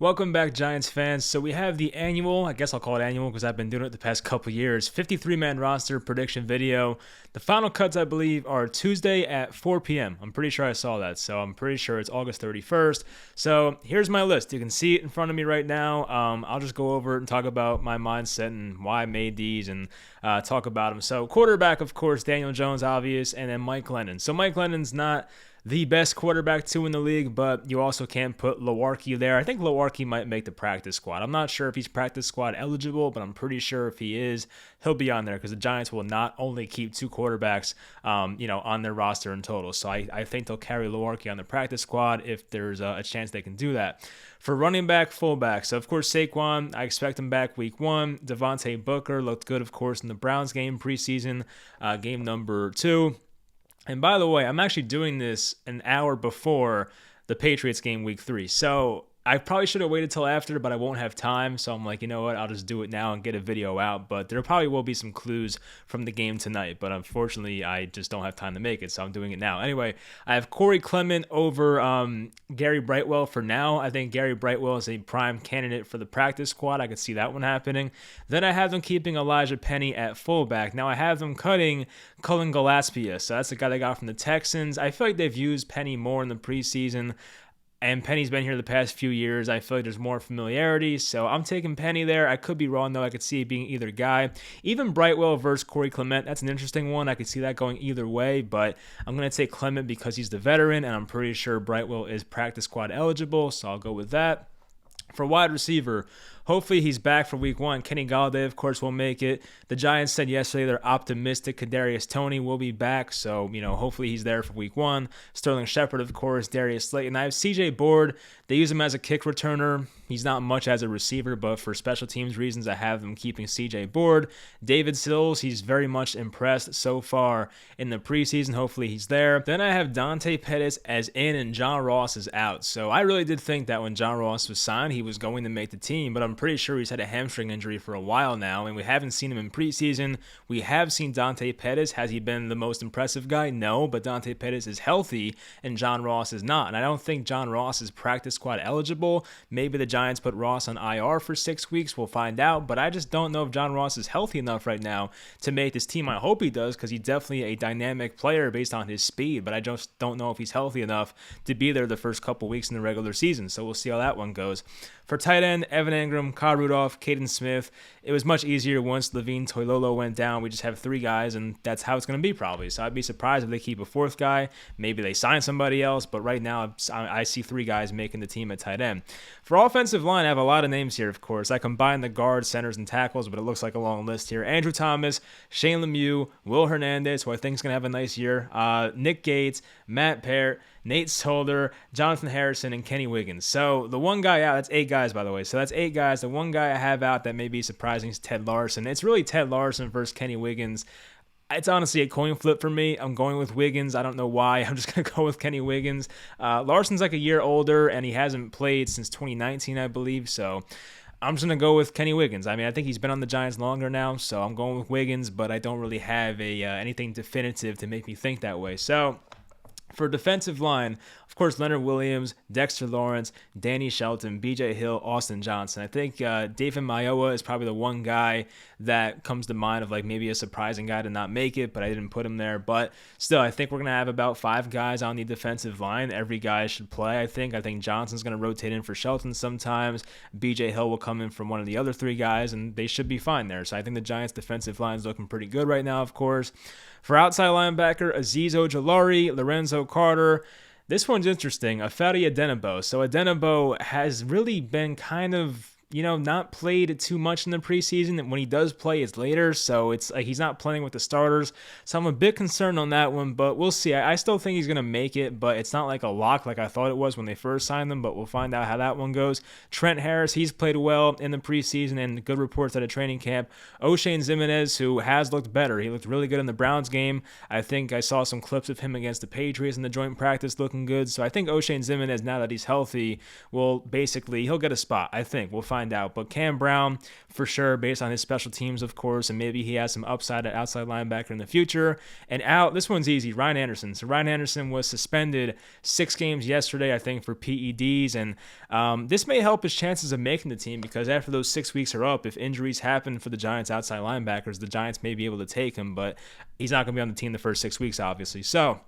Welcome back, Giants fans. So we have the annual, I guess I'll call it annual because I've been doing it the past couple years, 53-man roster prediction video. The final cuts, I believe, are Tuesday at 4 p.m. I'm pretty sure I saw that, so I'm pretty sure it's August 31st. So here's my list. You can see it in front of me right now. I'll just go over it and talk about my mindset and why I made these and talk about them. So quarterback, of course, Daniel Jones, obvious, and then Mike Glennon. So Mike Glennon's not the best quarterback two in the league, but you also can't put Lewarke there. I think Lewarke might make the practice squad. I'm not sure if he's practice squad eligible, but I'm pretty sure if he is, he'll be on there because the Giants will not only keep two quarterbacks, on their roster in total. So I think they'll carry Lewarke on the practice squad if there's a chance they can do that. For running back, fullback, so of course Saquon, I expect him back week 1. Devontae Booker looked good, of course, in the Browns game preseason, game number 2. And by the way, I'm actually doing this an hour before the Patriots game week 3. So I probably should have waited till after, but I won't have time. So I'm like, you know what? I'll just do it now and get a video out. But there probably will be some clues from the game tonight. But unfortunately, I just don't have time to make it. So I'm doing it now. Anyway, I have Corey Clement over Gary Brightwell for now. I think Gary Brightwell is a prime candidate for the practice squad. I could see that one happening. Then I have them keeping Elijah Penny at fullback. Now I have them cutting Cullen Gillespie. So that's the guy they got from the Texans. I feel like they've used Penny more in the preseason. And Penny's been here the past few years. I feel like there's more familiarity, so I'm taking Penny there. I could be wrong, though. I could see it being either guy. Even Brightwell versus Corey Clement, that's an interesting one. I could see that going either way, but I'm going to take Clement because he's the veteran, and I'm pretty sure Brightwell is practice squad eligible, so I'll go with that. For wide receiver, hopefully he's back for week 1. Kenny Golladay, of course, will make it. The Giants said yesterday they're optimistic Kadarius Toney will be back, so, hopefully he's there for week 1. Sterling Shepard, of course, Darius Slayton. I have CJ Board. They use him as a kick returner. He's not much as a receiver, but for special teams reasons, I have them keeping CJ Board. David Sills, he's very much impressed so far in the preseason. Hopefully he's there. Then I have Dante Perez as in, and John Ross is out. So I really did think that when John Ross was signed, he was going to make the team, but I'm pretty sure he's had a hamstring injury for a while now, and we haven't seen him in preseason. We have seen Dante Perez. Has he been the most impressive guy? No, but Dante Perez is healthy, and John Ross is not. And I don't think John Ross is practice squad eligible. Maybe the Giants put Ross on IR for 6 weeks. We'll find out, but I just don't know if John Ross is healthy enough right now to make this team. I hope he does because he's definitely a dynamic player based on his speed, but I just don't know if he's healthy enough to be there the first couple weeks in the regular season, so we'll see how that one goes. For tight end, Evan Engram, Kyle Rudolph, Caden Smith. It was much easier once Levine Toilolo went down. We just have 3 guys, and that's how it's going to be probably. So I'd be surprised if they keep a 4th guy. Maybe they sign somebody else, but right now I see 3 guys making the team at tight end. For offensive line, I have a lot of names here, of course. I combine the guards, centers, and tackles, but it looks like a long list here. Andrew Thomas, Shane Lemieux, Will Hernandez, who I think is going to have a nice year, Nick Gates, Matt Peart, Nate Solder, Jonathan Harrison, and Kenny Wiggins. So the one guy out, that's 8 guys, by the way. So that's 8 guys. The one guy I have out that may be surprising is Ted Larson. It's really Ted Larson versus Kenny Wiggins. It's honestly a coin flip for me. I'm going with Wiggins. I don't know why. I'm just going to go with Kenny Wiggins. Larson's like a year older, and he hasn't played since 2019, I believe. So I'm just going to go with Kenny Wiggins. I mean, I think he's been on the Giants longer now, so I'm going with Wiggins, but I don't really have anything definitive to make me think that way. So for defensive line, of course, Leonard Williams, Dexter Lawrence, Danny Shelton, B.J. Hill, Austin Johnson. I think David Mayowa is probably the one guy that comes to mind of like maybe a surprising guy to not make it, but I didn't put him there. But still, I think we're going to have about 5 guys on the defensive line. Every guy should play, I think. I think Johnson's going to rotate in for Shelton sometimes. B.J. Hill will come in from one of the other 3 guys, and they should be fine there. So I think the Giants' defensive line is looking pretty good right now, of course. For outside linebacker, Azeez Ojulari, Lorenzo Carter. This one's interesting. Afedi Adenabo. So Adenabo has really been kind of, not played too much in the preseason. And when he does play, it's later. So it's like he's not playing with the starters. So I'm a bit concerned on that one, but we'll see. I still think he's going to make it, but it's not like a lock like I thought it was when they first signed him, but we'll find out how that one goes. Trent Harris, he's played well in the preseason and good reports at a training camp. O'Shane Ximines, who has looked better. He looked really good in the Browns game. I think I saw some clips of him against the Patriots in the joint practice looking good. So I think O'Shane Ximines, now that he's healthy, he'll get a spot. I think. We'll find find out. But Cam Brown, for sure, based on his special teams, of course, and maybe he has some upside at outside linebacker in the future. And out, this one's easy, Ryan Anderson. So Ryan Anderson was suspended 6 games yesterday, I think, for PEDs. And this may help his chances of making the team, because after those 6 weeks are up, if injuries happen for the Giants outside linebackers, the Giants may be able to take him, but he's not going to be on the team the first 6 weeks, obviously. So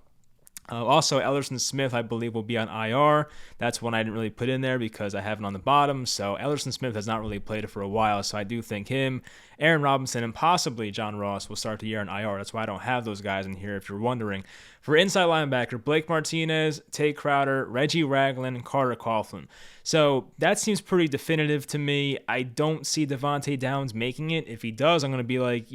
also, Ellerson Smith, I believe, will be on IR. That's one I didn't really put in there because I have it on the bottom. So Ellerson Smith has not really played it for a while. So I do think him, Aaron Robinson, and possibly John Ross will start the year on IR. That's why I don't have those guys in here, if you're wondering. For inside linebacker, Blake Martinez, Tate Crowder, Reggie Ragland, and Carter Coughlin. So that seems pretty definitive to me. I don't see Devontae Downs making it. If he does, I'm going to be like,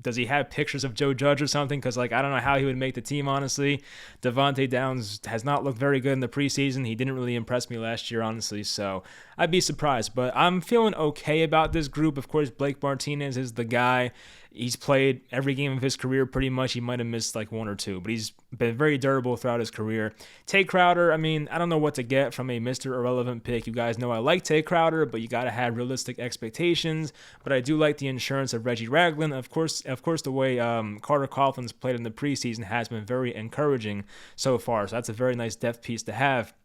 does he have pictures of Joe Judge or something? Because, I don't know how he would make the team, honestly. Devontae Downs has not looked very good in the preseason. He didn't really impress me last year, honestly, so I'd be surprised. But I'm feeling okay about this group. Of course, Blake Martinez is the guy. He's played every game of his career pretty much. He might have missed like 1 or 2, but he's been very durable throughout his career. Tate Crowder, I don't know what to get from a Mr. Irrelevant pick. You guys know I like Tate Crowder, but you got to have realistic expectations. But I do like the insurance of Reggie Ragland. Of course, the way Carter Coughlin's played in the preseason has been very encouraging so far. So that's a very nice depth piece to have.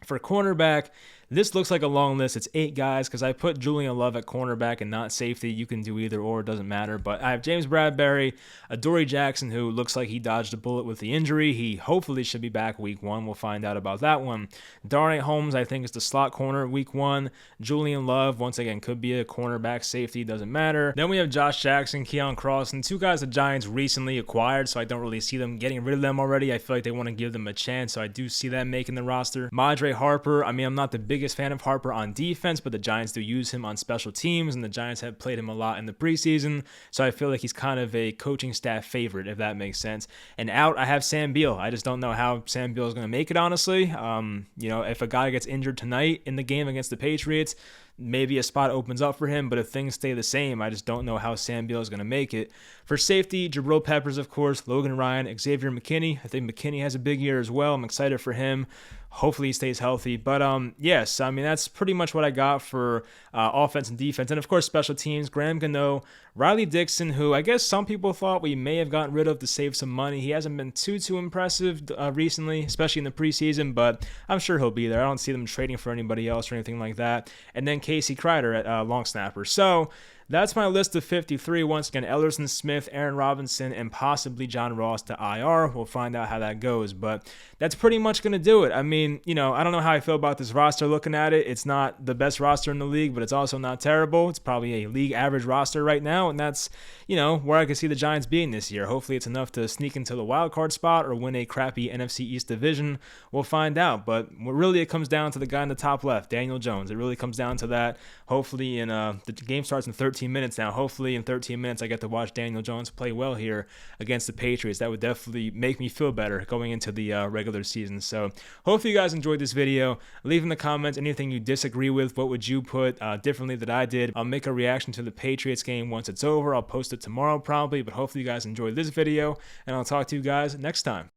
For cornerback, this looks like a long list. It's 8 guys because I put Julian Love at cornerback and not safety. You can do either or, it doesn't matter. But I have James Bradbury, Adoree Jackson, who looks like he dodged a bullet with the injury. He hopefully should be back week 1. We'll find out about that one. Darnay Holmes, I think, is the slot corner week 1. Julian Love, once again, could be a cornerback, safety, doesn't matter. Then we have Josh Jackson, Keon Cross, and 2 guys the Giants recently acquired, so I don't really see them getting rid of them already. I feel like they want to give them a chance, so I do see them making the roster. Madre Harper, I'm not the biggest fan of Harper on defense, but the Giants do use him on special teams, and the Giants have played him a lot in the preseason, so I feel like he's kind of a coaching staff favorite, if that makes sense. And out, I have Sam Beal. I just don't know how Sam Beal is going to make it, honestly. If a guy gets injured tonight in the game against the Patriots, maybe a spot opens up for him, but if things stay the same, I just don't know how Sam Beal is going to make it. For safety, Jabril Peppers, of course, Logan Ryan, Xavier McKinney. I think McKinney has a big year as well. I'm excited for him. Hopefully he stays healthy. But yes, that's pretty much what I got for offense and defense. And of course, special teams, Graham Gano, Riley Dixon, who I guess some people thought we may have gotten rid of to save some money. He hasn't been too impressive recently, especially in the preseason, but I'm sure he'll be there. I don't see them trading for anybody else or anything like that. And then Casey Kreider at long snapper. So that's my list of 53. Once again, Ellerson Smith, Aaron Robinson, and possibly John Ross to IR. We'll find out how that goes, but that's pretty much going to do it. I don't know how I feel about this roster looking at it. It's not the best roster in the league, but it's also not terrible. It's probably a league average roster right now, and that's, where I can see the Giants being this year. Hopefully it's enough to sneak into the wild card spot or win a crappy NFC East division. We'll find out, but really it comes down to the guy in the top left, Daniel Jones. It really comes down to that. Hopefully the game starts in 13 minutes now. Hopefully in 13 minutes I get to watch Daniel Jones play well here against the Patriots. That would definitely make me feel better going into the regular season. So hopefully you guys enjoyed this video. Leave in the comments anything you disagree with. What would you put differently that I did? I'll make a reaction to the Patriots game once it's over. I'll post it tomorrow probably, but hopefully you guys enjoyed this video, and I'll talk to you guys next time.